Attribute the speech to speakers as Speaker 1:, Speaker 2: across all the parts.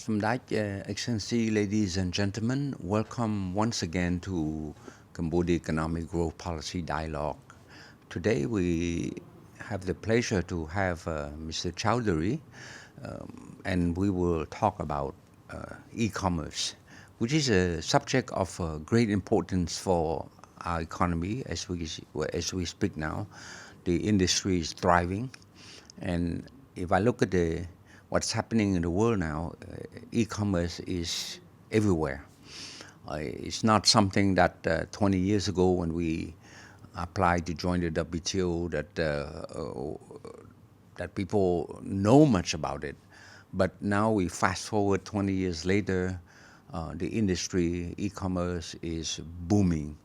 Speaker 1: Excellency, ladies and gentlemen, welcome once again to Cambodia Economic Growth Policy Dialogue. Today we have the pleasure to have Mr. Chowdhury, and we will talk about e-commerce, which is a subject of great importance for our economy as we speak now. The industry is thriving, and if I look at what's happening in the world now, e-commerce is everywhere. It's not something that 20 years ago when we applied to join the WTO that people know much about it. But now we fast forward 20 years later, the industry, e-commerce is booming.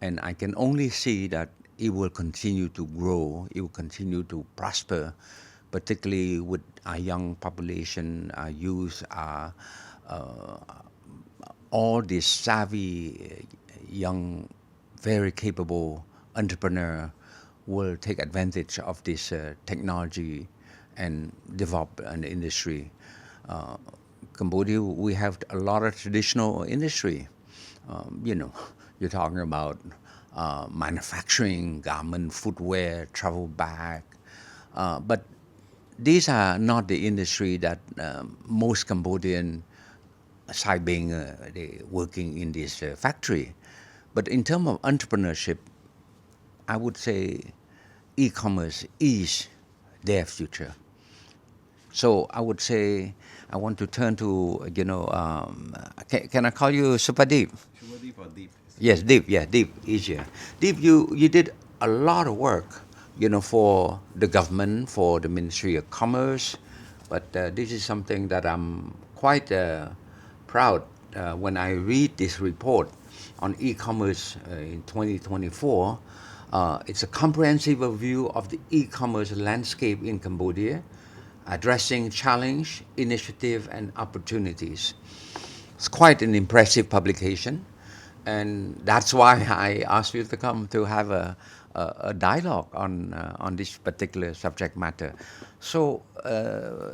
Speaker 1: And I can only see that it will continue to grow, it will continue to prosper, particularly with our young population, our youth, all these savvy, young, very capable entrepreneur will take advantage of this technology and develop an industry. Cambodia, we have a lot of traditional industry. You're talking about manufacturing, garment, footwear, travel bag, but these are not the industry that most Cambodian, aside being they working in this factory. But in terms of entrepreneurship, I would say e-commerce is their future. So I would say I want to turn to, can I call you Supadeep?
Speaker 2: Subhadeep or Deep?
Speaker 1: Yes, Deep. Yeah, Deep, easier. Deep, you did a lot of work, for the government, for the Ministry of Commerce. But this is something that I'm quite proud when I read this report on e-commerce in 2024. It's a comprehensive review of the e-commerce landscape in Cambodia, addressing challenge, initiative, and opportunities. It's quite an impressive publication, and that's why I asked you to come to have a dialogue on this particular subject matter. So,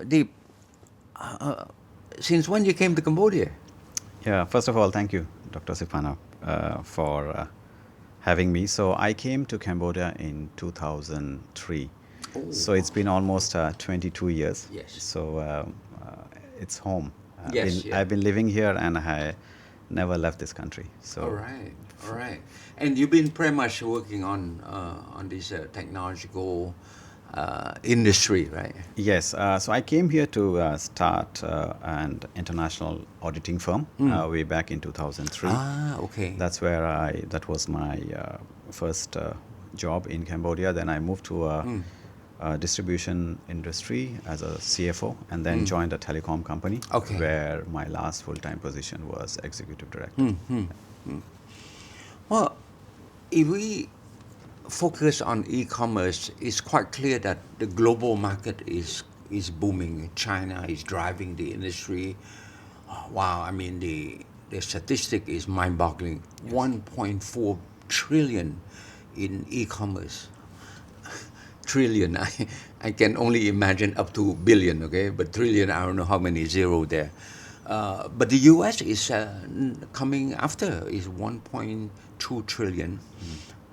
Speaker 1: Deep, since when you came to Cambodia?
Speaker 2: Yeah, first of all, thank you, Dr. Siphana, for having me. So I came to Cambodia in 2003.
Speaker 1: Oh.
Speaker 2: So it's been almost 22 years.
Speaker 1: Yes.
Speaker 2: So it's home.
Speaker 1: Yes, yeah.
Speaker 2: I've been living here and I never left this country. So
Speaker 1: All right. And you've been pretty much working on this technological industry, right?
Speaker 2: Yes, so I came here to start an international auditing firm way back in 2003.
Speaker 1: Ah, okay.
Speaker 2: That's where that was my first job in Cambodia. Then I moved to a distribution industry as a CFO and then joined a telecom company where my last full-time position was executive director.
Speaker 1: Well, if we focus on e-commerce, it's quite clear that the global market is booming. China is driving the industry. Wow, I mean the statistic is mind-boggling. Yes. 1.4 trillion in e-commerce. Trillion, I can only imagine up to billion, okay? But trillion, I don't know how many zero there. But the US is coming after, is 1.2 trillion.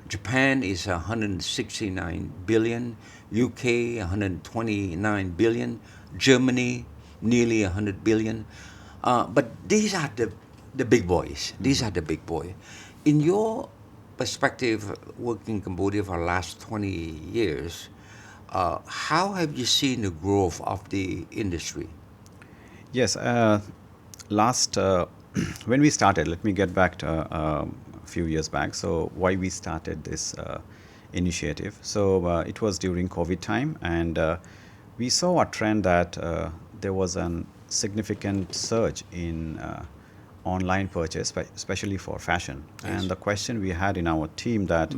Speaker 1: Japan is 169 billion, UK 129 billion, Germany nearly 100 billion. But these are the big boys. These are the big boys. In your perspective, working in Cambodia for the last 20 years, how have you seen the growth of the industry?
Speaker 2: Yes, when we started, let me get back to a few years back. So why we started this initiative. So it was during COVID time, and we saw a trend that there was a significant surge in online purchase, especially for fashion.
Speaker 1: Yes.
Speaker 2: And the question we had in our team that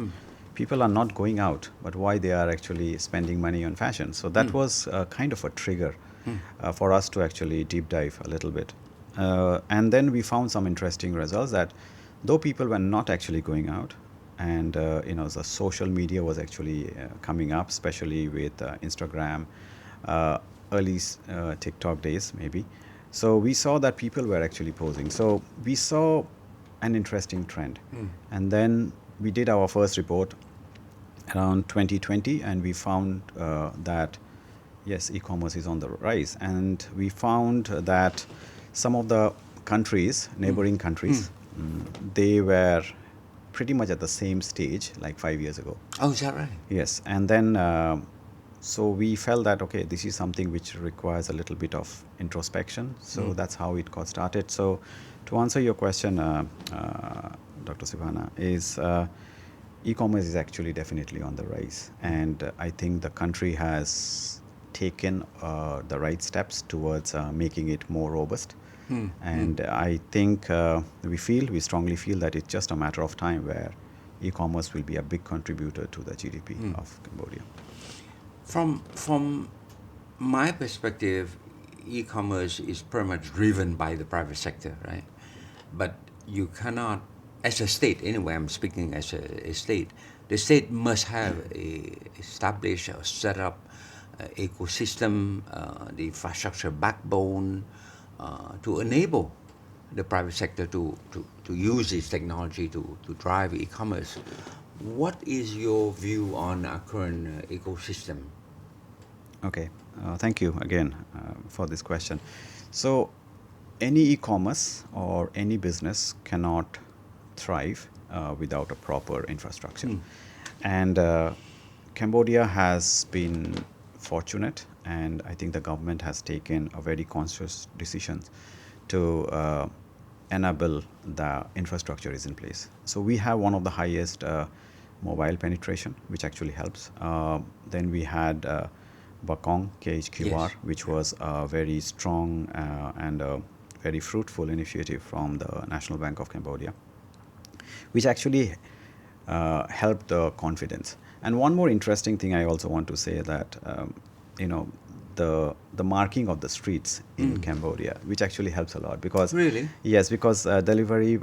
Speaker 2: people are not going out, but why they are actually spending money on fashion. So that was kind of a trigger for us to actually deep dive a little bit. And then we found some interesting results that though people were not actually going out, and the social media was actually coming up, especially with Instagram, early TikTok days maybe. So we saw that people were actually posing. So we saw an interesting trend. And then we did our first report around 2020, and we found that yes, e-commerce is on the rise. And we found that some of the countries, neighboring countries, they were pretty much at the same stage like 5 years ago.
Speaker 1: Oh, is that right?
Speaker 2: Yes, and then so we felt that okay, this is something which requires a little bit of introspection. So that's how it got started. So to answer your question, Dr. Siphana, is e-commerce is actually definitely on the rise, and I think the country has taken the right steps towards making it more robust. And I think we strongly feel that it's just a matter of time where e-commerce will be a big contributor to the GDP of Cambodia.
Speaker 1: From my perspective, e-commerce is pretty much driven by the private sector, right? But you cannot, as a state, anyway, I'm speaking as a state, the state must have established or set up ecosystem, the infrastructure backbone to enable the private sector to use this technology to drive e-commerce. What is your view on our current ecosystem?
Speaker 2: Okay, thank you again for this question. So, any e-commerce or any business cannot thrive without a proper infrastructure. And Cambodia has been fortunate, and I think the government has taken a very conscious decision to enable the infrastructure is in place. So we have one of the highest mobile penetration, which actually helps. Then we had Bakong KHQR,
Speaker 1: Yes.
Speaker 2: which was a very strong and very fruitful initiative from the National Bank of Cambodia, which actually helped the confidence. And one more interesting thing I also want to say that you know the marking of the streets in Cambodia, which actually helps a lot because
Speaker 1: Really?
Speaker 2: yes, because delivery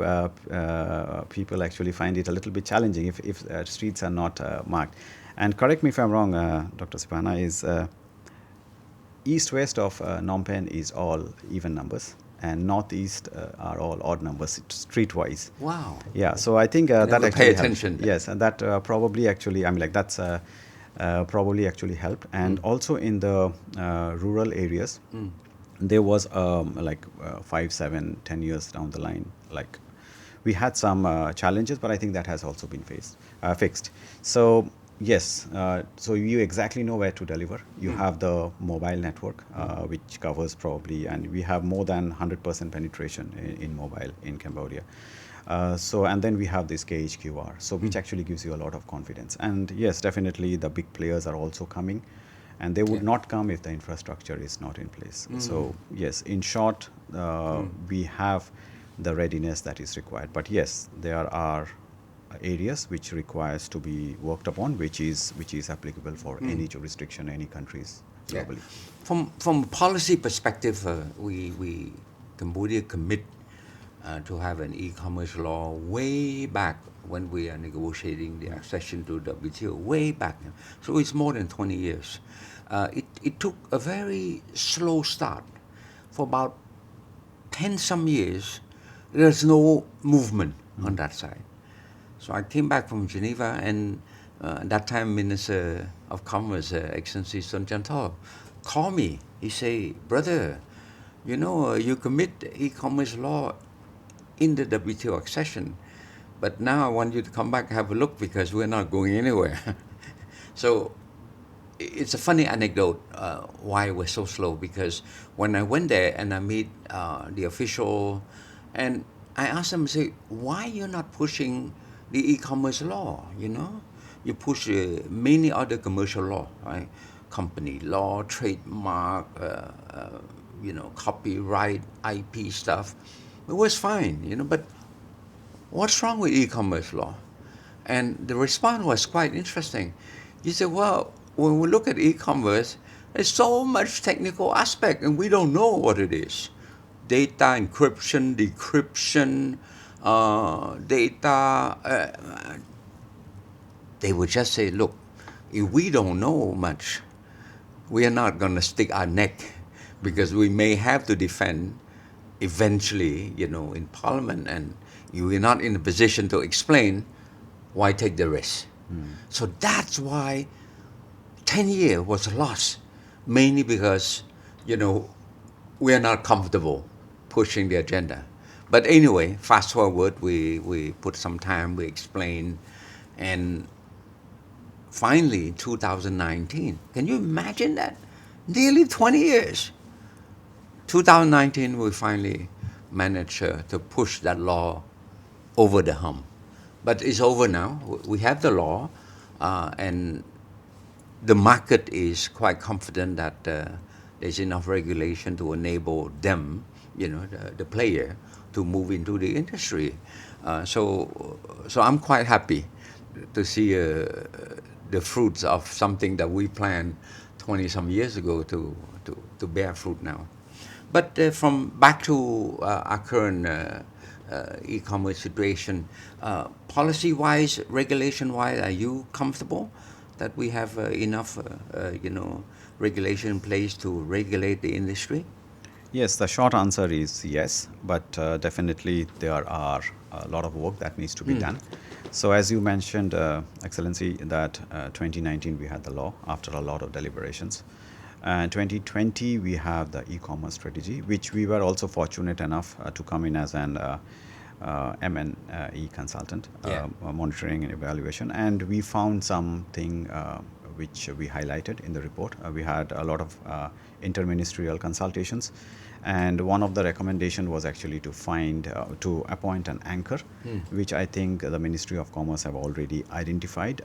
Speaker 2: people actually find it a little bit challenging if streets are not marked. And correct me if I'm wrong, Dr. Siphana, is east-west of Phnom Penh is all even numbers, and northeast are all odd numbers street-wise.
Speaker 1: Wow.
Speaker 2: Yeah, so I think
Speaker 1: I
Speaker 2: that
Speaker 1: never
Speaker 2: actually
Speaker 1: pay
Speaker 2: helped.
Speaker 1: attention.
Speaker 2: Yes, and that probably actually, I mean, like that's probably actually helped. And also in the rural areas, there was like 5, 7, 10 years down the line, like we had some challenges, but I think that has also been fixed. So yes, so you exactly know where to deliver. You have the mobile network, which covers probably, and we have more than 100% penetration in mobile in Cambodia. So and then we have this KHQR, so which actually gives you a lot of confidence. And yes, definitely the big players are also coming, and they would not come if the infrastructure is not in place. So yes, in short, we have the readiness that is required. But yes, there are areas which requires to be worked upon, which is applicable for any jurisdiction, any countries globally.
Speaker 1: From a policy perspective, we Cambodia commit to have an e-commerce law way back when we are negotiating the accession to WTO, way back. So it's more than 20 years. It took a very slow start. For about 10 some years, there's no movement on that side. So I came back from Geneva, and that time Minister of Commerce, Excellency Sun Chantal, called me. He say, brother, you commit e-commerce law in the WTO accession, but now I want you to come back and have a look because we're not going anywhere. So it's a funny anecdote why we're so slow, because when I went there and I meet the official, and I asked them, say, why you're not pushing the e-commerce law? You push many other commercial law, right? Company law, trademark, copyright, IP stuff. It was fine, but what's wrong with e-commerce law? And the response was quite interesting. He said, well, when we look at e-commerce, there's so much technical aspect and we don't know what it is. Data encryption, decryption, data. They would just say, look, if we don't know much, we are not going to stick our neck because we may have to defend eventually, in Parliament, and you are not in a position to explain why take the risk. So that's why 10 years was lost, mainly because, we are not comfortable pushing the agenda. But anyway, fast forward, we put some time, we explain, and finally, 2019, can you imagine that? Nearly 20 years. 2019, we finally managed to push that law over the hump. But it's over now. We have the law, and the market is quite confident that there's enough regulation to enable them, the player, to move into the industry. So I'm quite happy to see the fruits of something that we planned 20 some years ago to bear fruit now. But from back to our current e-commerce situation, policy-wise, regulation-wise, are you comfortable that we have enough, regulation in place to regulate the industry?
Speaker 2: Yes, the short answer is yes, but definitely there are a lot of work that needs to be done. So as you mentioned, Excellency, that 2019 we had the law after a lot of deliberations. And 2020 we have the e-commerce strategy, which we were also fortunate enough to come in as an M&E consultant,
Speaker 1: Yeah.
Speaker 2: monitoring and evaluation, and we found something which we highlighted in the report. We had a lot of interministerial consultations, and one of the recommendation was actually to appoint an anchor, which I think the Ministry of Commerce have already identified.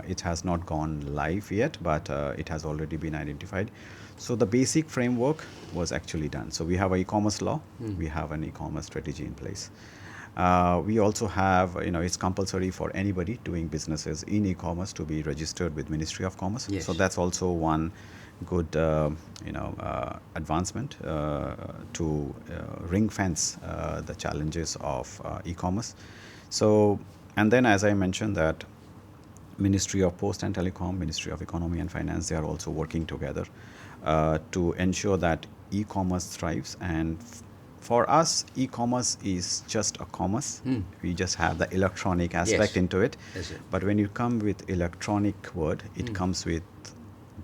Speaker 2: It has not gone live yet, but it has already been identified. So the basic framework was actually done. So we have an e-commerce law, we have an e-commerce strategy in place. We also have, it's compulsory for anybody doing businesses in e-commerce to be registered with Ministry of Commerce.
Speaker 1: Yes.
Speaker 2: So that's also one good, advancement to ring fence the challenges of e-commerce. So, and then as I mentioned that Ministry of Post and Telecom, Ministry of Economy and Finance, they are also working together to ensure that e-commerce thrives. And for us, e-commerce is just a commerce. We just have the electronic aspect
Speaker 1: Yes.
Speaker 2: into it.
Speaker 1: Yes, sir.
Speaker 2: But when you come with electronic word, it comes with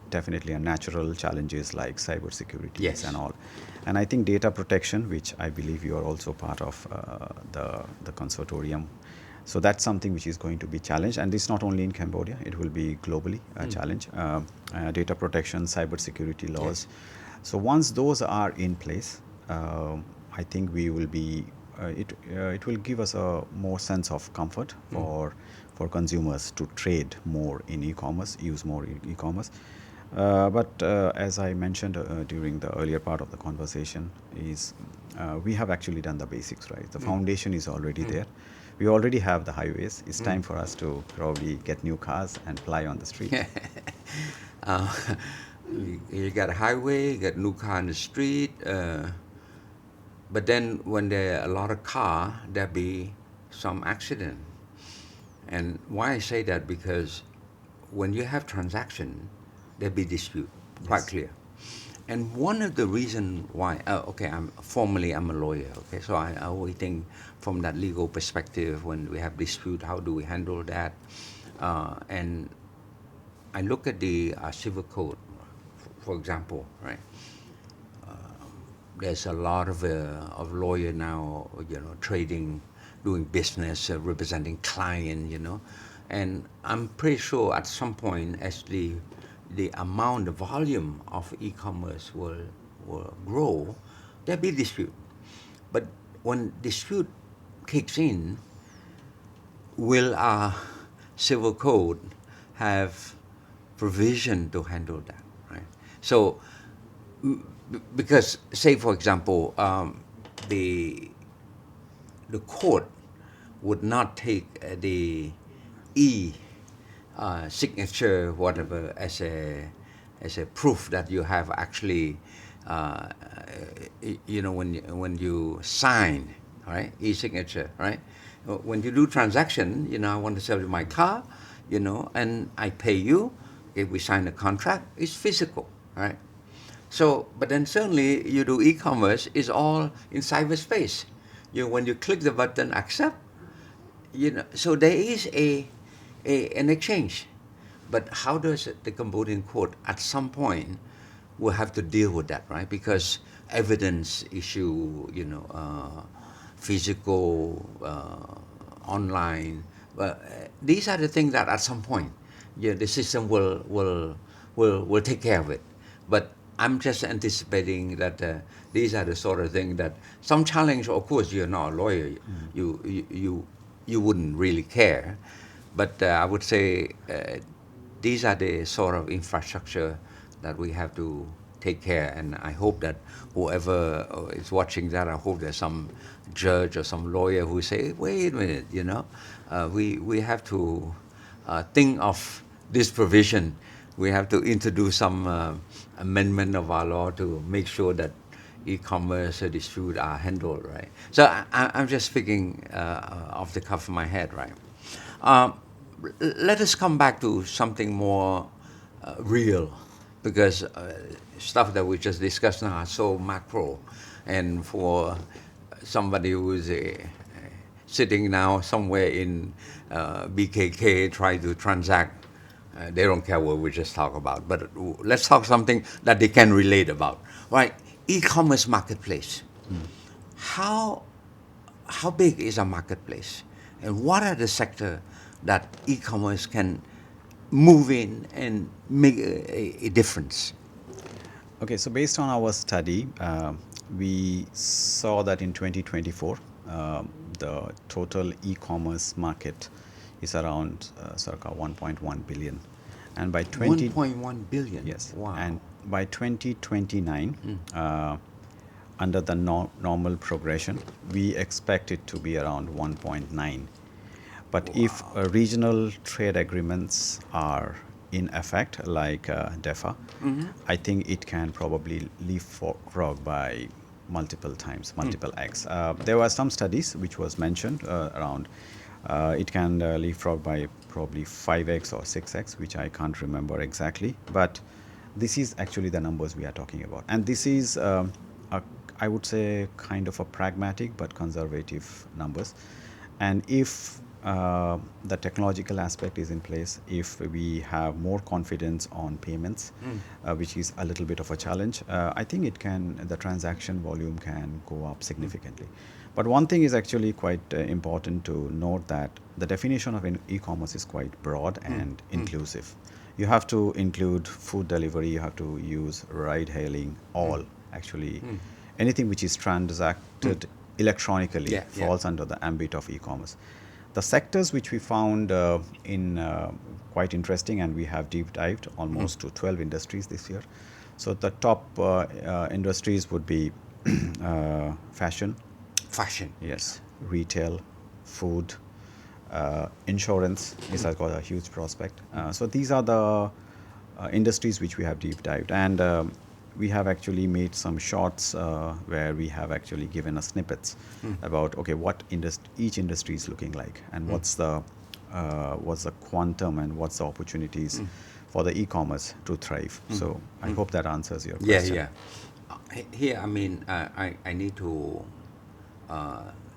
Speaker 2: definitely a natural challenges like cybersecurity
Speaker 1: Yes.
Speaker 2: and all. And I think data protection, which I believe you are also part of the consortium. So that's something which is going to be challenged, and this not only in Cambodia, it will be globally a challenge. Data protection, cybersecurity laws. So once those are in place, I think we will be. It will give us a more sense of comfort for consumers to trade more in e-commerce, use more e-commerce. But as I mentioned during the earlier part of the conversation, is we have actually done the basics right. The foundation is already there. We already have the highways. It's time for us to probably get new cars and fly on the street.
Speaker 1: uh, you got a highway, you got new car on the street, but then when there are a lot of car, there be some accident. And why I say that, because when you have transaction, there be dispute, quite
Speaker 2: Yes.
Speaker 1: clear. And one of the reason why, okay, I'm a lawyer, okay, so I always think from that legal perspective, when we have dispute, how do we handle that? And I look at the civil code, for example, right? There's a lot of lawyer now, trading, doing business, representing client, and I'm pretty sure at some point, as the amount, the volume of e-commerce will grow, there'll be dispute. But when dispute kicks in, will our civil code have provision to handle that, right? So, because say for example, the court would not take the signature, whatever, as a proof that you have actually, when you sign, right, e-signature, right? When you do transaction, I want to sell you my car, and I pay you. If we sign a contract, it's physical, right? So, but then suddenly you do e-commerce is all in cyberspace. When you click the button accept, so there is an exchange. But how does the Cambodian court at some point will have to deal with that, right? Because evidence issue, physical, online. But these are the things that at some point, the system will take care of it. But I'm just anticipating that these are the sort of things that some challenge. Of course, you're not a lawyer. You wouldn't really care, but I would say these are the sort of infrastructure that we have to take care. And I hope that whoever is watching that, I hope there's some judge or some lawyer who say, wait a minute, we have to think of this provision. We have to introduce some amendment of our law to make sure that e-commerce dispute are handled right. So I'm just speaking off the cuff of my head, right? Um, Let us come back to something more real, because stuff that we just discussed now are so macro, and for somebody who is sitting now somewhere in BKK trying to transact, they don't care what we just talk about. But let's talk something that they can relate about, right? E-commerce marketplace. How how big is a marketplace, and what are the sector that e-commerce can move in and make a difference?
Speaker 2: Okay, so based on our study, we saw that in 2024, the total e-commerce market is around circa 1.1 billion, and by
Speaker 1: 1.1 billion.
Speaker 2: yes,
Speaker 1: Wow.
Speaker 2: and by 2029, under the normal progression, we expect it to be around 1.9. But if regional trade agreements are in effect, like DEFA, I think it can probably leapfrog by multiple times, multiple X. There were some studies which was mentioned around it can leapfrog by probably 5X or 6X, which I can't remember exactly. But this is actually the numbers we are talking about. And this is, I would say, kind of a pragmatic but conservative numbers. And if the technological aspect is in place, if we have more confidence on payments, which is a little bit of a challenge, I think the transaction volume can go up significantly. But one thing is actually quite important to note, that the definition of e-commerce is quite broad and inclusive. You have to include food delivery, you have to use ride hailing, all actually. Anything which is transacted electronically
Speaker 1: Yeah, yeah.
Speaker 2: falls under the ambit of e-commerce. The sectors which we found quite interesting, and we have deep dived almost to 12 industries this year. So the top industries would be fashion,
Speaker 1: Fashion.
Speaker 2: yes, retail, food, insurance is has got a huge prospect. So these are the industries which we have deep dived, and we have actually made some shorts where we have actually given a snippets about, okay, what each industry is looking like, and what's the quantum and what's the opportunities for the e-commerce to thrive. So I hope that answers your
Speaker 1: Yeah,
Speaker 2: question.
Speaker 1: yeah. Here, I mean, I need to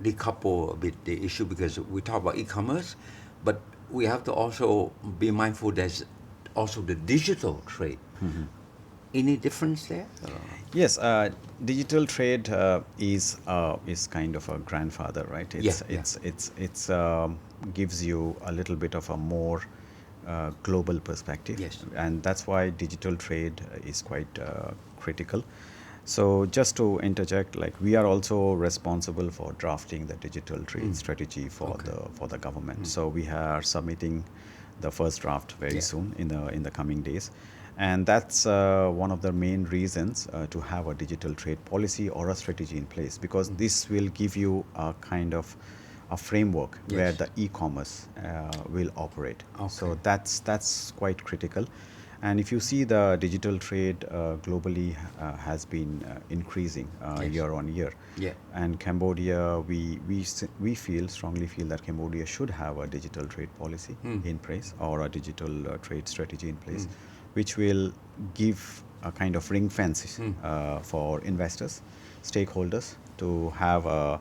Speaker 1: decouple a bit the issue, because we talk about e-commerce, but we have to also be mindful there's also the digital trade. Any difference there?
Speaker 2: Yes, digital trade is kind of a grandfather, right?
Speaker 1: Yeah, yeah.
Speaker 2: It's gives you a little bit of a more global perspective,
Speaker 1: Yes.
Speaker 2: and that's why digital trade is quite critical. So just to interject, like, we are also responsible for drafting the digital trade strategy for the government. So we are submitting the first draft very soon in the coming days, and that's one of the main reasons to have a digital trade policy or a strategy in place, because this will give you a kind of a framework where the e-commerce will operate. So that's quite critical. And if you see, the digital trade globally has been increasing year on year.
Speaker 1: Yeah.
Speaker 2: And Cambodia, we strongly feel that Cambodia should have a digital trade policy in place, or a digital trade strategy in place, which will give a kind of ring fence for investors, stakeholders to have a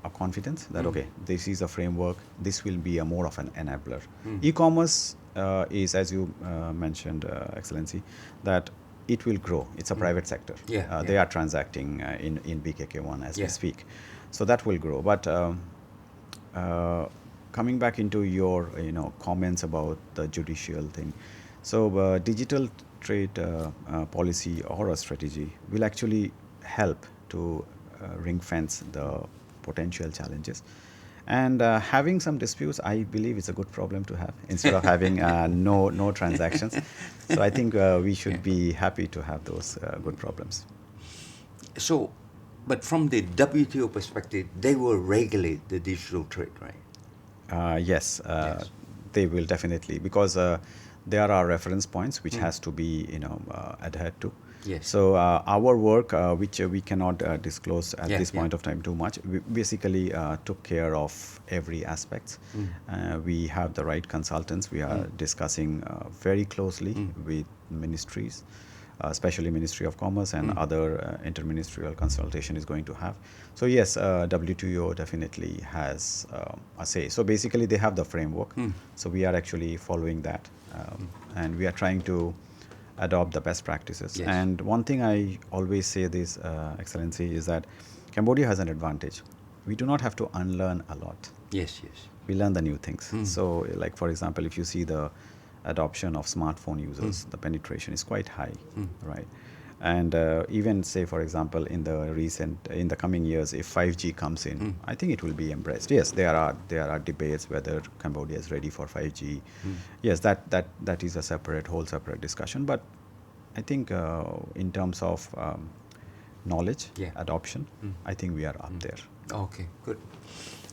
Speaker 2: a confidence that okay, this is a framework, this will be a more of an enabler. E-commerce is, as you mentioned, Excellency, that it will grow. It's a private sector. They are transacting in BKK1 as we speak, so that will grow. But coming back into your comments about the judicial thing, so digital trade policy or a strategy will actually help to ring fence the potential challenges. And having some disputes, I believe, is a good problem to have instead of having no transactions. So I think we should be happy to have those good problems.
Speaker 1: So, but from the WTO perspective, they will regulate the digital trade, right?
Speaker 2: Yes, they will definitely, because there are reference points which has to be adhered to.
Speaker 1: Yes.
Speaker 2: So our work, which we cannot disclose at this point of time too much, we basically took care of every aspect. We have the right consultants. We are discussing very closely with ministries, especially Ministry of Commerce and other interministerial consultation is going to have. So yes, WTO definitely has a say. So basically they have the framework. So we are actually following that, and we are trying to adopt the best practices.
Speaker 1: Yes.
Speaker 2: And one thing I always say this, Excellency, is that Cambodia has an advantage. We do not have to unlearn a lot.
Speaker 1: Yes.
Speaker 2: We learn the new things. So like, for example, if you see the adoption of smartphone users, the penetration is quite high, right? And even say, for example, in the coming years, if 5G comes in, I think it will be embraced. Yes, there are debates whether Cambodia is ready for 5G. Yes, that is a whole separate discussion. But I think in terms of knowledge, adoption, I think we are up there.
Speaker 1: Okay, good.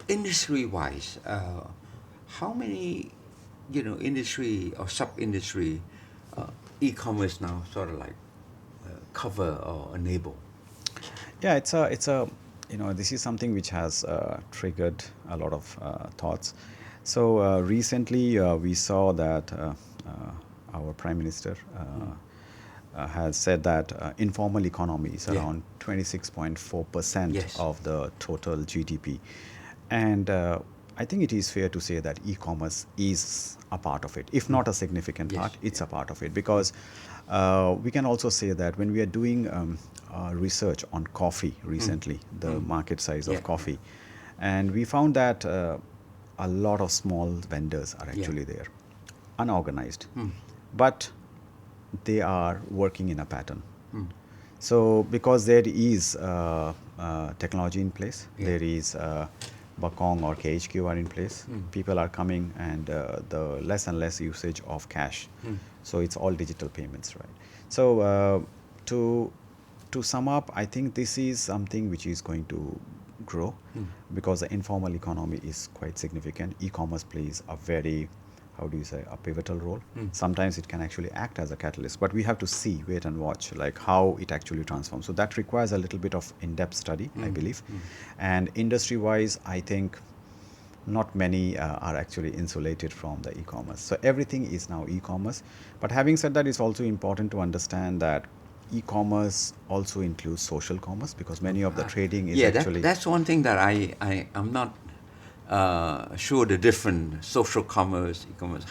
Speaker 1: Industry-wise, how many, industry or sub-industry e-commerce now sort of like cover or enable?
Speaker 2: Yeah, it's a this is something which has triggered a lot of thoughts. So recently we saw that our Prime Minister has said that informal economy is around 26.4% of the total GDP, and I think it is fair to say that e-commerce is a part of it. If not a significant part, it's a part of it, because we can also say that when we are doing research on coffee recently, the market size of coffee, and we found that a lot of small vendors are actually there, unorganized, but they are working in a pattern. So because there is technology in place, there is Bakong or KHQ are in place, people are coming, and the less and less usage of cash. So it's all digital payments, right? So to sum up, I think this is something which is going to grow because the informal economy is quite significant. E-commerce plays a very, a pivotal role. Sometimes it can actually act as a catalyst, but we have to see, wait and watch, like how it actually transforms. So that requires a little bit of in-depth study, I believe. And industry-wise, I think not many are actually insulated from the e-commerce. So everything is now e-commerce. But having said that, it's also important to understand that e-commerce also includes social commerce, because many of the trading is actually...
Speaker 1: that's one thing that I'm not sure the different social commerce, e-commerce.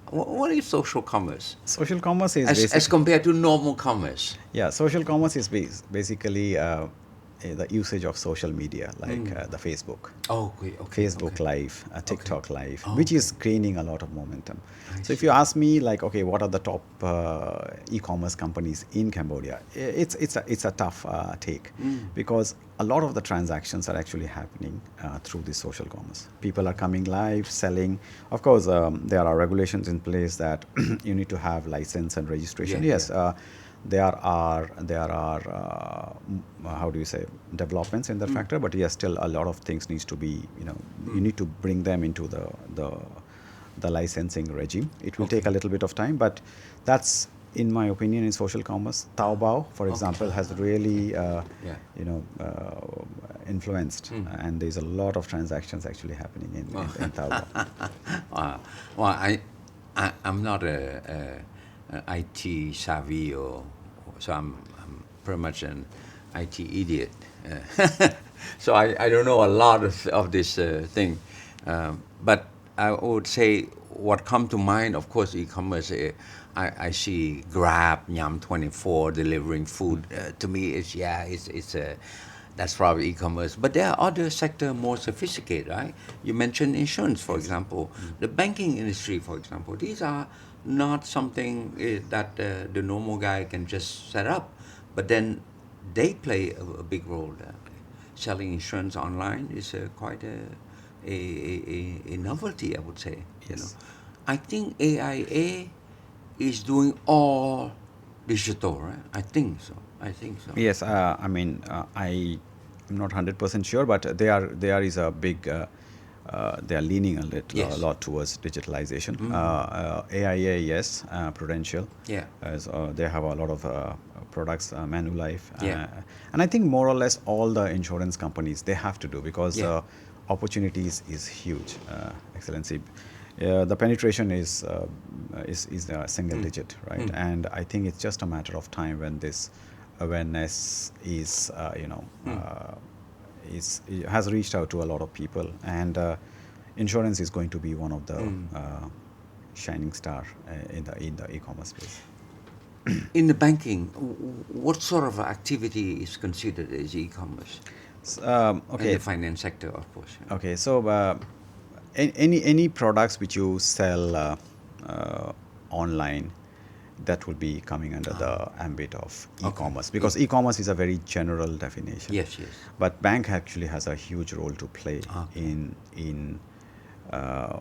Speaker 1: What is social commerce?
Speaker 2: Social commerce is
Speaker 1: as compared to normal commerce.
Speaker 2: Yeah, social commerce is basically the usage of social media, like the Facebook. Facebook Live, TikTok Live, which is gaining a lot of momentum. So if you ask me, like, okay, what are the top e-commerce companies in Cambodia? It's a tough take, because a lot of the transactions are actually happening through this social commerce. People are coming live, selling. Of course, there are regulations in place that you need to have license and registration. There are developments in that factor, but yes, still a lot of things needs to be, you need to bring them into the licensing regime. It will take a little bit of time, but that's, in my opinion, in social commerce. Taobao, for example, has really influenced, and there's a lot of transactions actually happening in Taobao.
Speaker 1: Well, I'm not a IT savvy, so I'm pretty much an IT idiot. So I don't know a lot of this thing. But I would say what come to mind, of course, e-commerce. I see Grab, Yum24 delivering food. To me, it's a that's probably e-commerce. But there are other sector more sophisticated, right? You mentioned insurance, for example, the banking industry, for example. These are not something that the normal guy can just set up, but then they play a big role. Selling insurance online is quite a novelty, I would say.
Speaker 2: Yes.
Speaker 1: I think AIA is doing all digital, right? I think so. I think so.
Speaker 2: Yes, I mean, I'm not 100% sure, but there is a big, they are leaning a
Speaker 1: Yes.
Speaker 2: lot towards digitalization.
Speaker 1: Mm.
Speaker 2: AIA, yes, Prudential,
Speaker 1: Yeah.
Speaker 2: as they have a lot of products, Manulife,
Speaker 1: Yeah.
Speaker 2: and I think more or less all the insurance companies they have to do because
Speaker 1: Yeah.
Speaker 2: opportunities is huge, Excellency. The penetration is a single digit, right?
Speaker 1: Mm.
Speaker 2: And I think it's just a matter of time when this awareness is, it has reached out to a lot of people, and insurance is going to be one of the shining star in the e-commerce space.
Speaker 1: In the banking, what sort of activity is considered as e-commerce? In
Speaker 2: Okay,
Speaker 1: the finance sector, of course.
Speaker 2: okay. So any products which you sell online, that would be coming under the ambit of
Speaker 1: Okay.
Speaker 2: e-commerce because e-commerce is a very general definition.
Speaker 1: Yes, yes.
Speaker 2: But bank actually has a huge role to play
Speaker 1: Okay.
Speaker 2: in uh,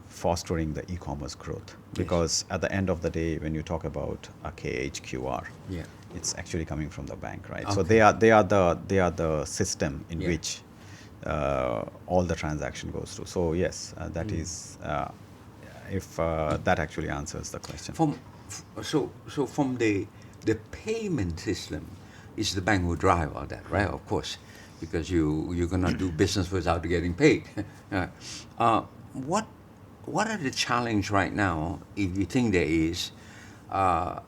Speaker 2: fostering the e-commerce growth
Speaker 1: Yes.
Speaker 2: because at the end of the day, when you talk about a KHQR,
Speaker 1: Yeah.
Speaker 2: it's actually coming from the bank, right? So
Speaker 1: Okay.
Speaker 2: they are the system in
Speaker 1: Yeah.
Speaker 2: which all the transaction goes through. So yes, that is if that actually answers the question.
Speaker 1: So from the payment system, is the bank who drive all that, right? Of course, because you cannot do business without getting paid. uh, what what are the challenge right now, if you think there is, uh,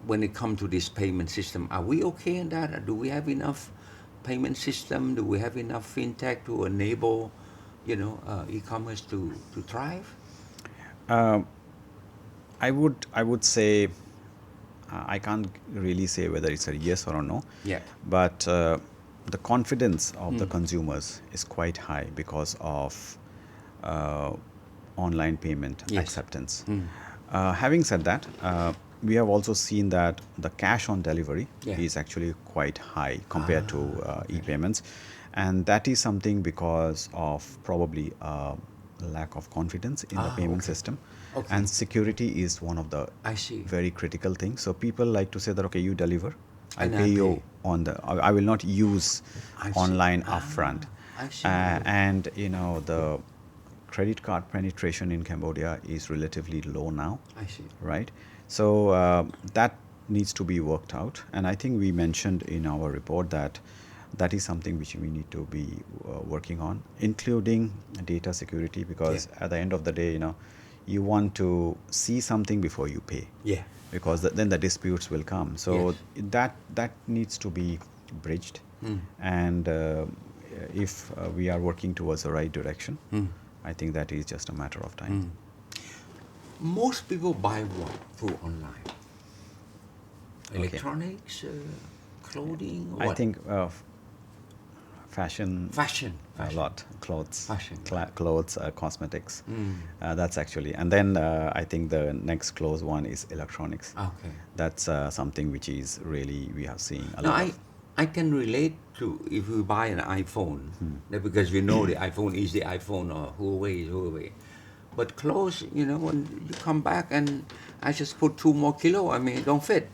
Speaker 1: when it comes to this payment system? Are we okay in that? Do we have enough payment system? Do we have enough fintech to enable, e-commerce to thrive?
Speaker 2: Um, I would say I can't really say whether it's a yes or a no,
Speaker 1: Yeah.
Speaker 2: but the confidence of the consumers is quite high because of uh, online payment
Speaker 1: Yes.
Speaker 2: acceptance.
Speaker 1: Mm.
Speaker 2: Having said that, we have also seen that the cash on delivery
Speaker 1: Yeah.
Speaker 2: is actually quite high compared to e-payments, and that is something because of probably lack of confidence in the payment
Speaker 1: Okay.
Speaker 2: system.
Speaker 1: Okay.
Speaker 2: And security is one of the
Speaker 1: I see.
Speaker 2: very critical things. So people like to say that, okay, you deliver, I'll
Speaker 1: And I
Speaker 2: pay you
Speaker 1: pay.
Speaker 2: on I will not use
Speaker 1: I see.
Speaker 2: online upfront.
Speaker 1: I see.
Speaker 2: And the credit card penetration in Cambodia is relatively low now,
Speaker 1: I see.
Speaker 2: right? So that needs to be worked out. And I think we mentioned in our report that that is something which we need to be working on, including data security, because
Speaker 1: Yeah.
Speaker 2: at the end of the day, you want to see something before you pay,
Speaker 1: Yeah.
Speaker 2: because then the disputes will come. So
Speaker 1: Yes.
Speaker 2: that needs to be bridged.
Speaker 1: Mm.
Speaker 2: And if we are working towards the right direction,
Speaker 1: Mm.
Speaker 2: I think that is just a matter of time.
Speaker 1: Mm. Most people buy what through online?
Speaker 2: Okay.
Speaker 1: Electronics, clothing,
Speaker 2: I
Speaker 1: what?
Speaker 2: think fashion,
Speaker 1: Fashion.
Speaker 2: a lot, clothes,
Speaker 1: Fashion.
Speaker 2: clothes, cosmetics.
Speaker 1: Mm.
Speaker 2: That's actually, and then I think the next close one is electronics.
Speaker 1: Okay.
Speaker 2: That's something which is really we have seen a
Speaker 1: Now,
Speaker 2: lot
Speaker 1: I,
Speaker 2: of.
Speaker 1: I can relate to if you buy an iPhone, that because we know the iPhone is the iPhone or Huawei is Huawei. But clothes, when you come back and I just put 2 more kilo, I mean, it don't fit.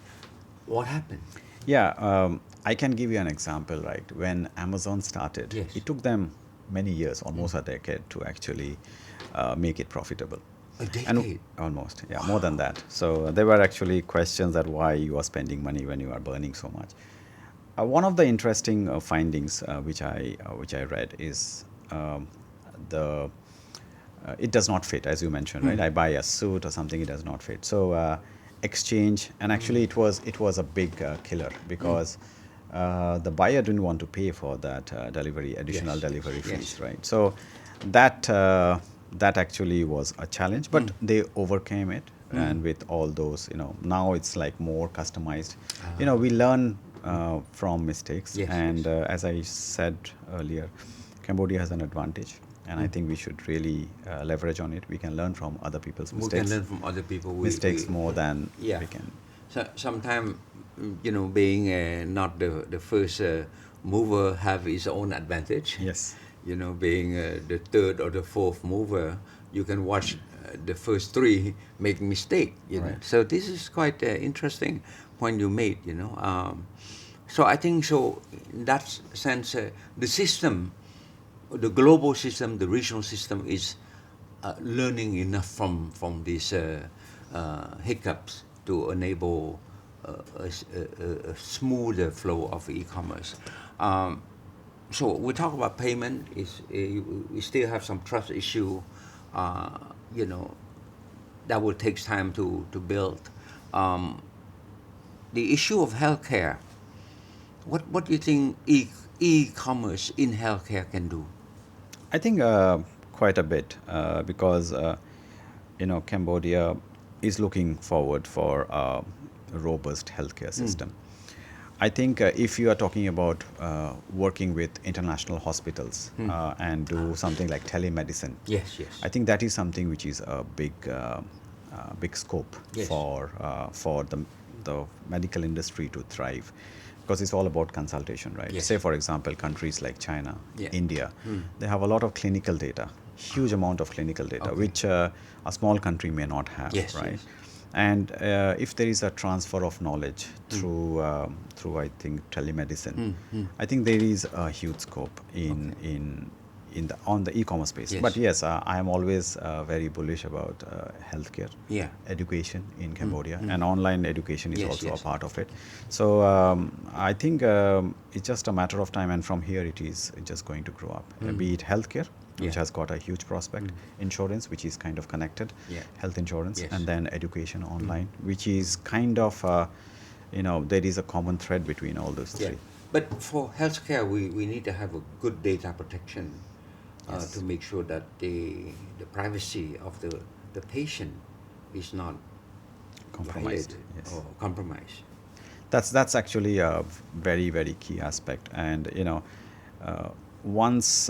Speaker 1: What happened?
Speaker 2: Yeah, I can give you an example, right? When Amazon started,
Speaker 1: Yes.
Speaker 2: it took them many years, almost a decade, to actually make it profitable.
Speaker 1: A decade?
Speaker 2: And almost, yeah, more than that. So there were actually questions that why you are spending money when you are burning so much. One of the interesting findings which I read is the it does not fit, as you mentioned, right? I buy a suit or something, it does not fit. So exchange, and actually it was a big killer because the buyer didn't want to pay for that additional
Speaker 1: Yes,
Speaker 2: delivery
Speaker 1: yes,
Speaker 2: fees,
Speaker 1: yes.
Speaker 2: right? So that that actually was a challenge, but they overcame it, and with all those, now it's like more customized. We learn from mistakes,
Speaker 1: Yes,
Speaker 2: and
Speaker 1: yes.
Speaker 2: as I said earlier, Cambodia has an advantage, and I think we should really leverage on it. We can learn from other people's
Speaker 1: We can
Speaker 2: mistakes,
Speaker 1: learn from other people.
Speaker 2: mistakes more than
Speaker 1: Yeah.
Speaker 2: we can.
Speaker 1: So sometimes, being not the first mover have its own advantage.
Speaker 2: Yes.
Speaker 1: Being the third or the fourth mover, you can watch the first three make mistake.
Speaker 2: Right.
Speaker 1: So this is quite interesting point you made. So I think so. In that sense, the system, the global system, the regional system is learning enough from these hiccups to enable a smoother flow of e-commerce. So we talk about payment. We still have some trust issue. Uh, you know, that will take time to build. Um, the issue of healthcare. What do you think e-commerce in healthcare can do?
Speaker 2: I think quite a bit because Cambodia is looking forward for a robust healthcare system. I think if you are talking about working with international hospitals and do something like telemedicine,
Speaker 1: Yes, yes.
Speaker 2: I think that is something which is a big scope
Speaker 1: Yes.
Speaker 2: for the medical industry to thrive, because it's all about consultation, right?
Speaker 1: Yes.
Speaker 2: Say, for example, countries like China,
Speaker 1: Yeah.
Speaker 2: India, they have a lot of clinical data, huge amount of clinical data,
Speaker 1: Okay.
Speaker 2: which a small country may not have,
Speaker 1: Yes,
Speaker 2: right?
Speaker 1: yes.
Speaker 2: And if there is a transfer of knowledge through I think telemedicine, I think there is a huge scope in the on the e-commerce space.
Speaker 1: Yes.
Speaker 2: But yes, I am always very bullish about healthcare,
Speaker 1: Yeah.
Speaker 2: education in Cambodia, and online education is
Speaker 1: Yes,
Speaker 2: also
Speaker 1: yes.
Speaker 2: a part of it. So I think it's just a matter of time, and from here it's just going to grow up. Be it healthcare, which
Speaker 1: Yeah.
Speaker 2: has got a huge prospect, insurance, which is kind of connected,
Speaker 1: Yeah.
Speaker 2: health insurance,
Speaker 1: Yes.
Speaker 2: and then education online, which is kind of there is a common thread between all those
Speaker 1: Yeah.
Speaker 2: three.
Speaker 1: But for healthcare, we need to have a good data protection
Speaker 2: Yes.
Speaker 1: to make sure that the privacy of the patient is not
Speaker 2: Compromised,
Speaker 1: violated
Speaker 2: yes.
Speaker 1: or compromised.
Speaker 2: That's actually a very key aspect, and once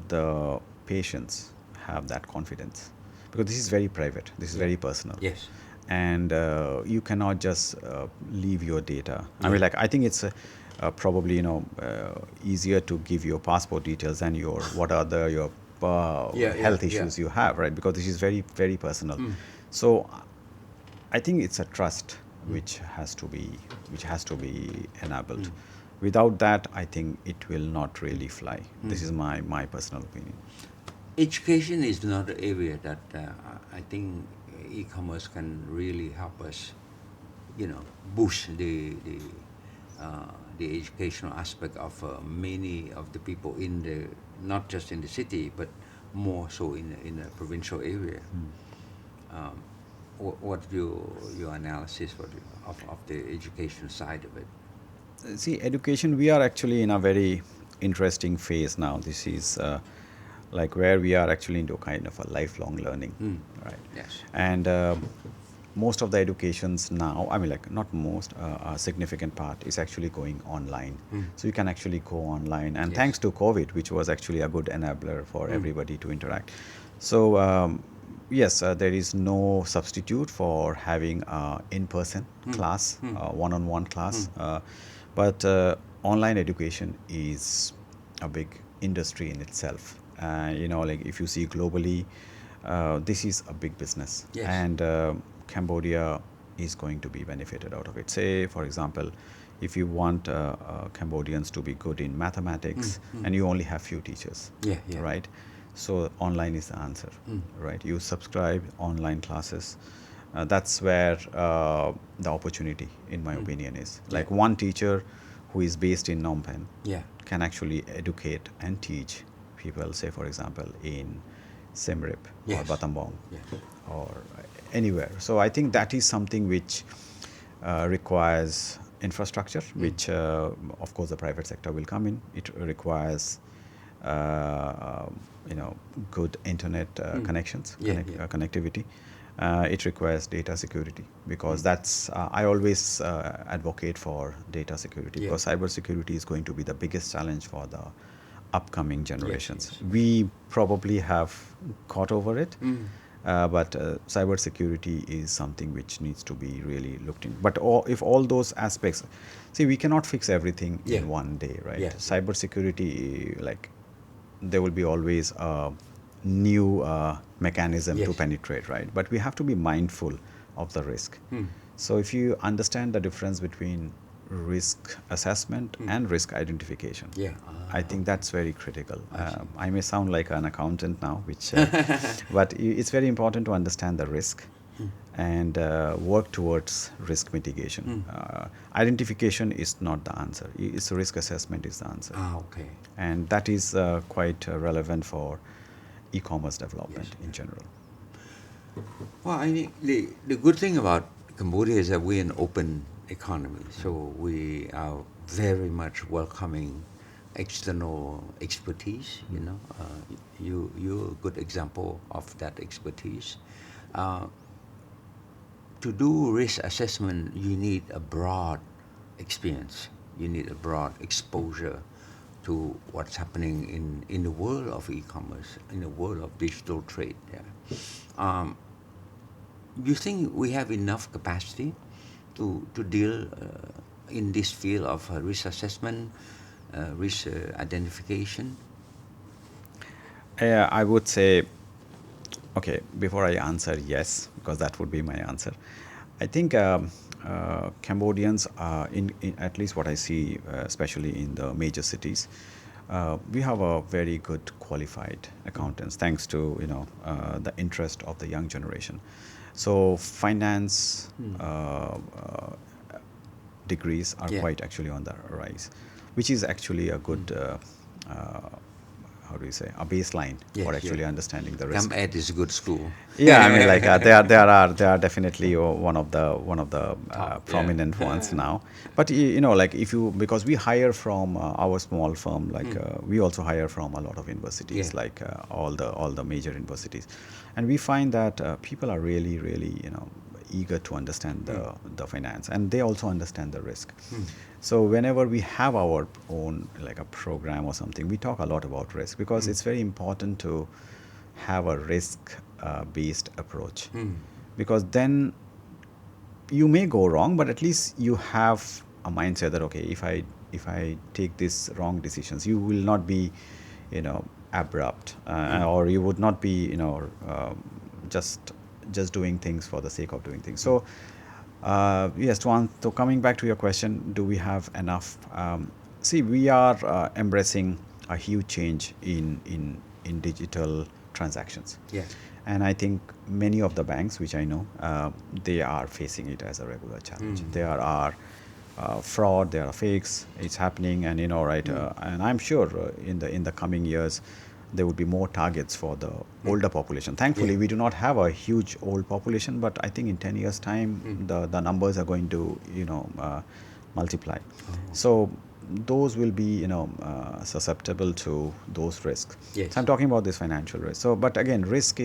Speaker 2: the patients have that confidence, because this is very private, this is
Speaker 1: Yeah.
Speaker 2: very personal.
Speaker 1: Yes.
Speaker 2: And you cannot just leave your data. I
Speaker 1: Yeah.
Speaker 2: mean, like, I think it's probably easier to give your passport details than your what are your health issues you have, right? Because this is very personal. So I think it's a trust which has to be enabled. Without that, I think it will not really fly. This is my personal opinion.
Speaker 1: Education is another area that I think e-commerce can really help us, boost the educational aspect of many of the people in not just in the city, but more so in the provincial area. What your analysis of the education side of it?
Speaker 2: See, education, we are actually in a very interesting phase now. This is like where we are actually into kind of a lifelong learning, right?
Speaker 1: Yes.
Speaker 2: And most of the educations now, I mean, like, not most, a significant part is actually going online. So you can actually go online, and
Speaker 1: Yes.
Speaker 2: thanks to COVID, which was actually a good enabler for everybody to interact. So yes, there is no substitute for having in-person class, one-on-one class. But online education is a big industry in itself. Like, if you see globally, this is a big business.
Speaker 1: Yes.
Speaker 2: And Cambodia is going to be benefited out of it. Say, for example, if you want Cambodians to be good in mathematics, and you only have few teachers,
Speaker 1: Yeah, yeah.
Speaker 2: right? So online is the answer, right? You subscribe online classes. That's where the opportunity, in my opinion, is. Like, one teacher who is based in Phnom Penh
Speaker 1: Yeah.
Speaker 2: can actually educate and teach people, say, for example, in Siem Reap or
Speaker 1: Yes.
Speaker 2: Battambang
Speaker 1: Yes.
Speaker 2: or anywhere. So I think that is something which requires infrastructure, which of course the private sector will come in. It requires you know, good internet connections,
Speaker 1: Yeah, yeah.
Speaker 2: connectivity. It requires data security, because that's I always advocate for data security,
Speaker 1: Yeah.
Speaker 2: because cyber security is going to be the biggest challenge for the upcoming generations.
Speaker 1: yes.
Speaker 2: We probably have caught over it, but cyber security is something which needs to be really looked in. But if all those aspects, see, we cannot fix everything
Speaker 1: Yeah.
Speaker 2: in one day, right?
Speaker 1: Yeah.
Speaker 2: Cyber security, like, there will be always a new mechanism to
Speaker 1: Yes.
Speaker 2: penetrate, right? But we have to be mindful of the risk. So if you understand the difference between risk assessment and risk identification,
Speaker 1: Yeah.
Speaker 2: I think that's very critical.
Speaker 1: I see.
Speaker 2: I may sound like an accountant now, which, but it's very important to understand the risk and work towards risk mitigation. Identification is not the answer. It's risk assessment is the answer,
Speaker 1: Okay.
Speaker 2: and that is quite relevant for e-commerce development
Speaker 1: Yes.
Speaker 2: in general.
Speaker 1: Well, I think the good thing about Cambodia is that we're an open economy, so we are very much welcoming external expertise. You know, you're a good example of that expertise. Uh, to do risk assessment, you need a broad experience. You need a broad exposure to what's happening in the world of e-commerce, in the world of digital trade. Yeah. Do you think we have enough capacity to deal in this field of risk assessment, risk identification?
Speaker 2: I would say, okay, before I answer yes, because that would be my answer, I think Cambodians are, in at least what I see, especially in the major cities, we have a very good qualified accountants, thanks to, you know, the interest of the young generation. So finance degrees are
Speaker 1: Yeah.
Speaker 2: quite actually on the rise, which is actually a good uh, how do you say, a baseline for
Speaker 1: Yes,
Speaker 2: actually
Speaker 1: yeah.
Speaker 2: understanding the risk.
Speaker 1: CamEd is a good school.
Speaker 2: Yeah, I mean, like, they are definitely one of the
Speaker 1: Top, yeah.
Speaker 2: prominent ones now. But you know, like, if you, because we hire from our small firm, like we also hire from a lot of universities,
Speaker 1: Yeah.
Speaker 2: like all the major universities, and we find that people are really really, you know, eager to understand the finance, and they also understand the risk. So whenever we have our own, like, a program or something, we talk a lot about risk, because it's very important to have a risk based approach, because then you may go wrong, but at least you have a mindset that, okay, if I take these wrong decisions, you will not be, you know, abrupt, or you would not be, you know, just doing things for the sake of doing things. So yes, so coming back to your question, do we have enough? See, we are embracing a huge change in digital transactions.
Speaker 1: Yeah.
Speaker 2: And I think many of the banks, which I know, they are facing it as a regular challenge. There are fraud, there are fakes, it's happening, and, you know, right. And I'm sure in the coming years, there would be more targets for the older population. Thankfully,
Speaker 1: Yeah.
Speaker 2: we do not have a huge old population, but I think in 10 years' time, the numbers are going to, you know, multiply. So those will be, you know, susceptible to those risks.
Speaker 1: Yes.
Speaker 2: So I'm talking about this financial risk. So, but again, risk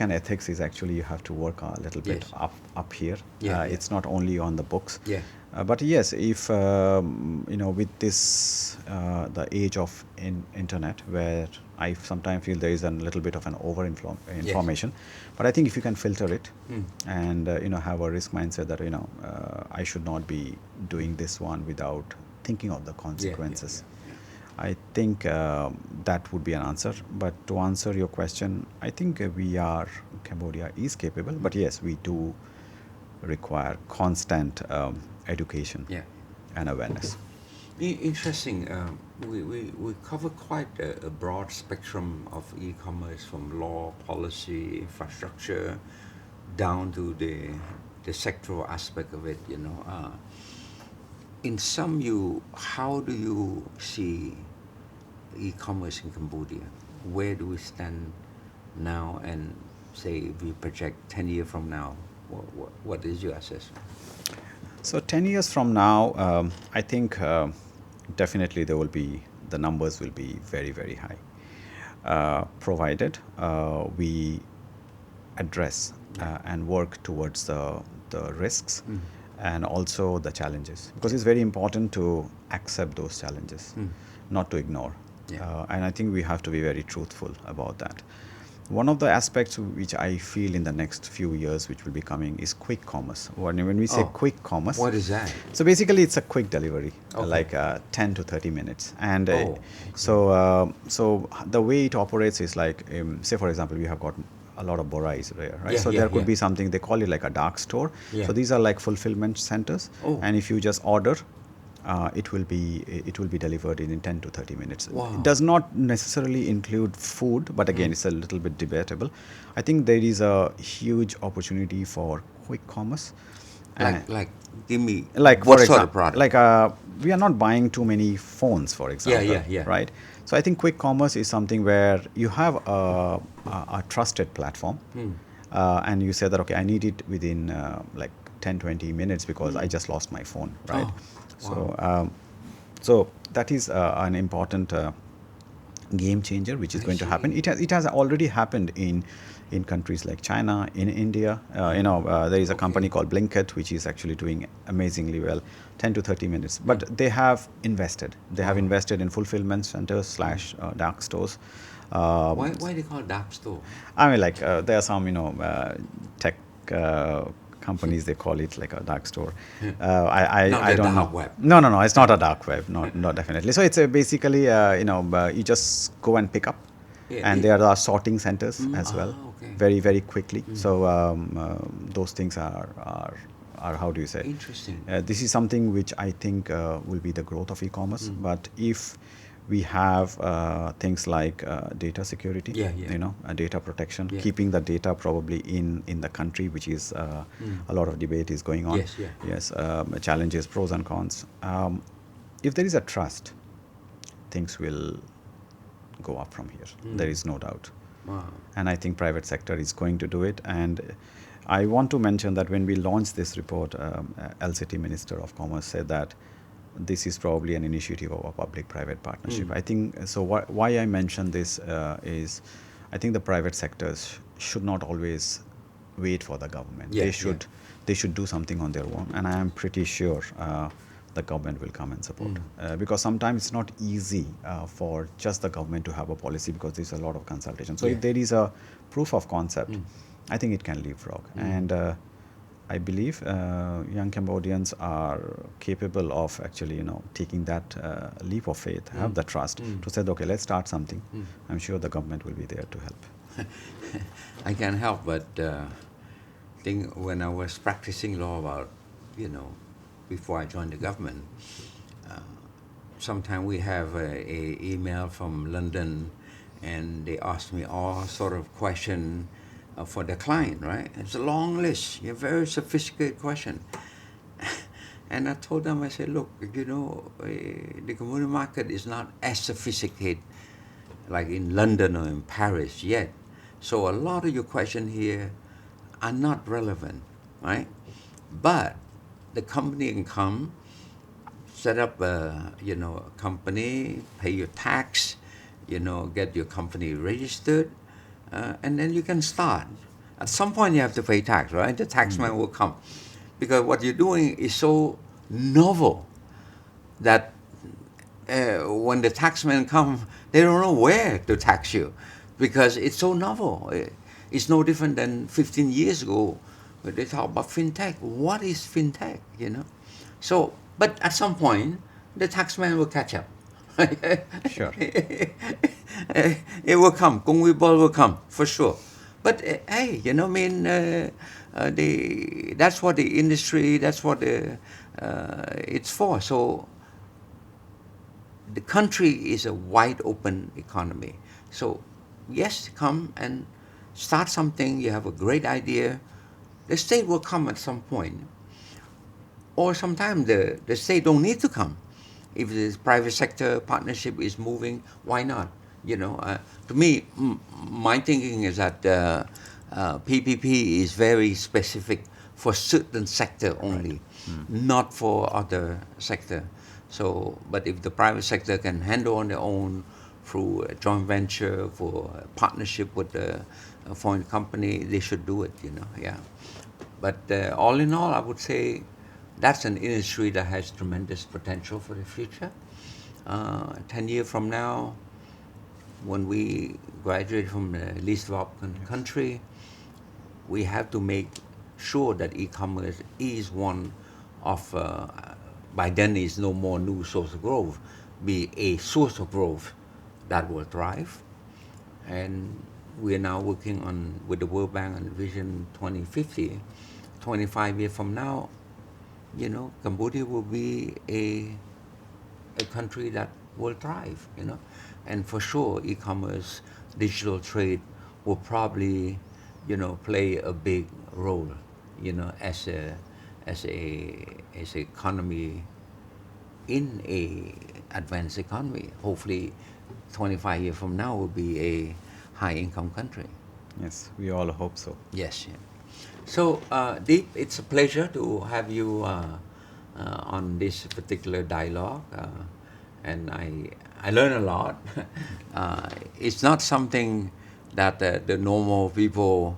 Speaker 2: and ethics is actually, you have to work a little bit
Speaker 1: Yes.
Speaker 2: up here.
Speaker 1: Yeah, yeah.
Speaker 2: It's not only on the books.
Speaker 1: Yeah.
Speaker 2: But yes, if you know, with this the age of internet, where I sometimes feel there is a little bit of an over information, but I think if you can filter it and you know, have a risk mindset that, you know, I should not be doing this one without thinking of the consequences. I think that would be an answer. But to answer your question, I think Cambodia is capable, but yes, we do require constant education
Speaker 1: Yeah.
Speaker 2: and awareness.
Speaker 1: Interesting. We cover quite a broad spectrum of e-commerce, from law, policy, infrastructure, down to the sectoral aspect of it. You know, in sum, how do you see e-commerce in Cambodia? Where do we stand now, and say if we project 10 years from now, what is your assessment?
Speaker 2: So 10 years from now, I think definitely the numbers will be very, very high, provided we address and work towards the risks and also the challenges, because it's very important to accept those challenges, not to ignore.
Speaker 1: Yeah.
Speaker 2: And I think we have to be very truthful about that. One of the aspects which I feel in the next few years which will be coming is quick commerce. When we say
Speaker 1: Oh,
Speaker 2: quick commerce,
Speaker 1: what is that?
Speaker 2: so basically it's a quick delivery,
Speaker 1: Okay.
Speaker 2: like 10 to 30 minutes. And
Speaker 1: Oh, okay.
Speaker 2: so the way it operates is like, say for example, we have got a lot of borais there, right?
Speaker 1: Yeah,
Speaker 2: So
Speaker 1: yeah,
Speaker 2: there could
Speaker 1: yeah.
Speaker 2: be something, they call it like a dark store.
Speaker 1: Yeah.
Speaker 2: So these are like fulfillment centers.
Speaker 1: Oh.
Speaker 2: And if you just order, it will be delivered in 10 to 30 minutes.
Speaker 1: Wow.
Speaker 2: It does not necessarily include food, but again, it's a little bit debatable. I think there is a huge opportunity for quick commerce.
Speaker 1: Like, give me
Speaker 2: Like
Speaker 1: what
Speaker 2: for
Speaker 1: sort
Speaker 2: example,
Speaker 1: of product?
Speaker 2: like we are not buying too many phones, for example.
Speaker 1: yeah.
Speaker 2: Right. So I think quick commerce is something where you have a trusted platform, and you say that okay, I need it within like 10-20 minutes because I just lost my phone, right?
Speaker 1: Oh,
Speaker 2: So
Speaker 1: wow.
Speaker 2: so that is an important game changer which is
Speaker 1: I
Speaker 2: going to happen.
Speaker 1: see.
Speaker 2: It has already happened in countries like China, in India. There is a company
Speaker 1: Okay.
Speaker 2: called Blinkit which is actually doing amazingly well, 10 to 30 minutes. But they have invested. They have invested in fulfillment centers slash dark stores.
Speaker 1: Why they call it dark store?
Speaker 2: I mean, like there are some tech companies, they call it like a dark store.
Speaker 1: Not
Speaker 2: I
Speaker 1: the
Speaker 2: don't
Speaker 1: dark
Speaker 2: know.
Speaker 1: web.
Speaker 2: No, it's not a dark web. Not definitely. So it's basically you just go and pick up,
Speaker 1: Yeah,
Speaker 2: and
Speaker 1: it-
Speaker 2: there are sorting centers as well,
Speaker 1: okay.
Speaker 2: very very quickly. So those things are how do you say?
Speaker 1: Interesting.
Speaker 2: This is something which I think will be the growth of e-commerce. But if we have things like data security,
Speaker 1: Yeah, yeah.
Speaker 2: data protection,
Speaker 1: Yeah.
Speaker 2: keeping the data probably in the country, which is a lot of debate is going on.
Speaker 1: Yes, yeah.
Speaker 2: Yes, challenges, pros and cons. If there is a trust, things will go up from here. There is no doubt.
Speaker 1: Wow.
Speaker 2: And I think private sector is going to do it. And I want to mention that when we launched this report, LCT Minister of Commerce said that this is probably an initiative of a public-private partnership. I think so. Why I mention this is, I think the private sectors should not always wait for the government.
Speaker 1: Yeah,
Speaker 2: They should do something on their own, and I am pretty sure the government will come and support. Because sometimes it's not easy for just the government to have a policy because there's a lot of consultation. So
Speaker 1: Yeah.
Speaker 2: if there is a proof of concept, I think it can leapfrog. And I believe young Cambodians are capable of actually, taking that leap of faith, have the trust to say, okay, let's start something. I'm sure the government will be there to help.
Speaker 1: I can't help but think when I was practicing law about, before I joined the government, sometimes we have a email from London, and they ask me all sort of question for the client, right? It's a long list, a very sophisticated question. And I told them, I said, look, the community market is not as sophisticated like in London or in Paris yet. So a lot of your questions here are not relevant, right? But the company can come, set up a company, pay your tax, get your company registered, and then you can start. At some point you have to pay tax, right? The taxman will come. Because what you're doing is so novel that when the taxmen come, they don't know where to tax you because it's so novel. It's no different than 15 years ago when they talk about fintech. What is fintech, So, but at some point, the taxman will catch up.
Speaker 2: Sure.
Speaker 1: It will come. Kung Wibol will come, for sure. But hey, that's what the industry, that's what it's for. So the country is a wide open economy. So yes, come and start something. You have a great idea. The state will come at some point. Or sometimes the state don't need to come. if the private sector partnership is moving, why not? To me, my thinking is that PPP is very specific for certain sector
Speaker 2: Right.
Speaker 1: only, not for other sector. So, but if the private sector can handle on their own through a joint venture, for a partnership with a foreign company, they should do it. Yeah. But all in all, I would say that's an industry that has tremendous potential for the future. 10 years from now, when we graduate from the least developed country, we have to make sure that e-commerce is one of, by then is no more new source of growth, be a source of growth that will thrive. And we are now working on with the World Bank on Vision 2050. 25 years from now, Cambodia will be a country that will thrive. And for sure, e-commerce, digital trade will probably, play a big role, as a economy in a advanced economy. Hopefully, 25 years from now will be a high income country.
Speaker 2: Yes, we all hope so.
Speaker 1: Yes. Yeah. So, Deep, it's a pleasure to have you on this particular dialogue, and I learn a lot. It's not something that the normal people,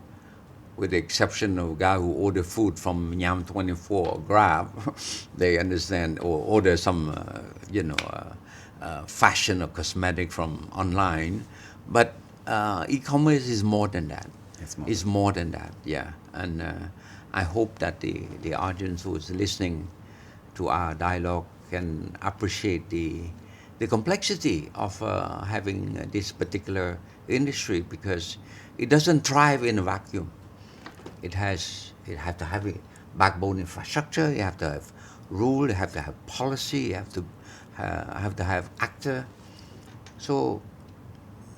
Speaker 1: with the exception of a guy who order food from Yam 24 or Grab, they understand, or order some, fashion or cosmetic from online. But e-commerce is more than that.
Speaker 2: It's more.
Speaker 1: It's more than that, yeah. And I hope that the audience who is listening to our dialogue can appreciate the complexity of having this particular industry, because it doesn't thrive in a vacuum. It have to have a backbone infrastructure. You have to have rule. You have to have policy. You have to have actor. So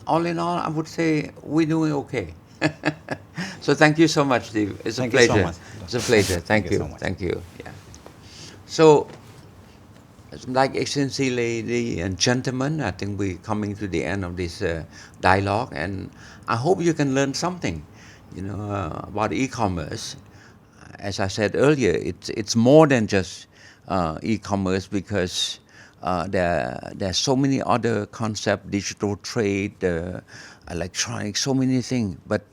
Speaker 1: all in all, I would say we're doing okay. So thank you so much, Steve. It's
Speaker 2: Thank
Speaker 1: a
Speaker 2: you so
Speaker 1: pleasure.
Speaker 2: much.
Speaker 1: It's a pleasure.
Speaker 2: Thank
Speaker 1: Thank
Speaker 2: you
Speaker 1: you.
Speaker 2: so much.
Speaker 1: Thank you. Yeah. So, like Excellency, lady and gentlemen, I think we're coming to the end of this dialogue, and I hope you can learn something, about e-commerce. As I said earlier, it's more than just e-commerce, because there's so many other concepts, digital trade, electronics, so many things. But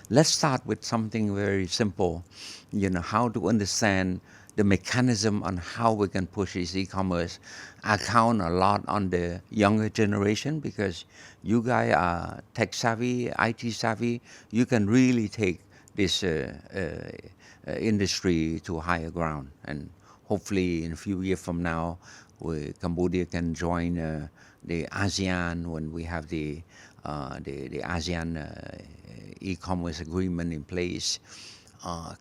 Speaker 1: let's start with something very simple. How to understand the mechanism on how we can push this e-commerce. I count a lot on the younger generation, because you guys are tech savvy, IT savvy. You can really take this industry to higher ground, and hopefully in a few years from now, Cambodia can join the ASEAN, when we have the ASEAN e-commerce agreement in place.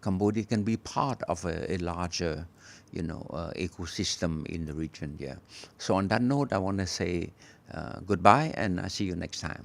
Speaker 1: Cambodia can be part of a larger, ecosystem in the region. Yeah. So on that note, I want to say goodbye, and I see you next time.